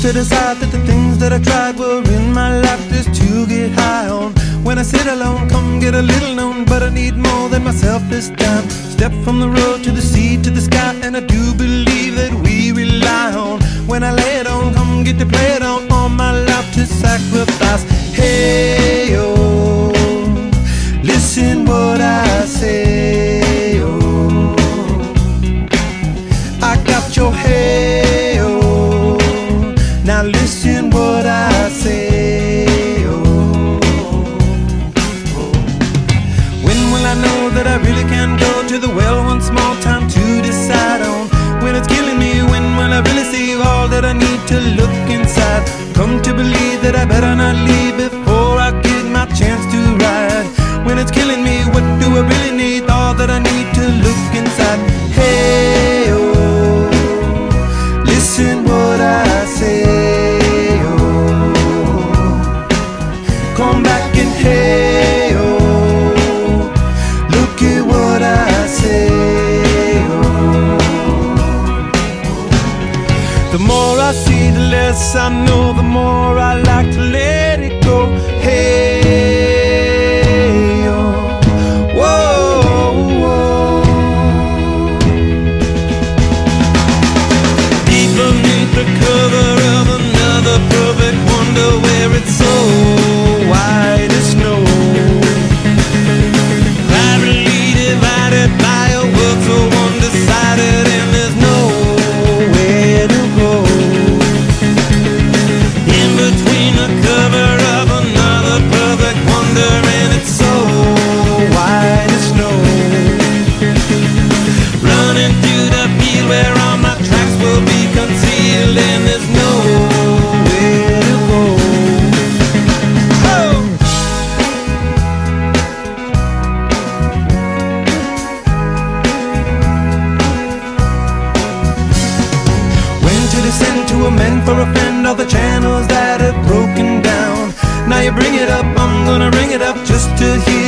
to decide that the things that I tried were in my life just to get high on. When I sit alone, come get a little known, but I need more than myself this time. Step from the road to the sea to the sky, and I do believe that we rely on. When I lay it on, come get to play it on, all my life to sacrifice. Hey, oh, listen what I say, oh, I got your hey, oh, now listen what I say, oh, when will I know that I really can go to the well once more? Time to decide on when it's killing me. When will I really see all that I need to look inside? Come to believe that I better not leave before I get my chance to ride. When it's killing me, what do I really need? All that I need to look inside. Hey, oh, listen what I say, oh, come back and hey, oh, look at what I say, oh. The more I see, the less I know, the more I like to let it go. Hey, oh, whoa, whoa. Deep beneath the cover of another perfect wonder, where it's so white as snow, privately divided by a world so undecided, and there's nowhere to go. In between the cover of another perfect wonder, and it's so white as snow, running through the field where all my tracks will be concealed, and there's nowhere to go. Oh! When to descend, to amend, for a friend, all the channels that have broken down. Now you bring it up, I'm gonna ring it up just to hear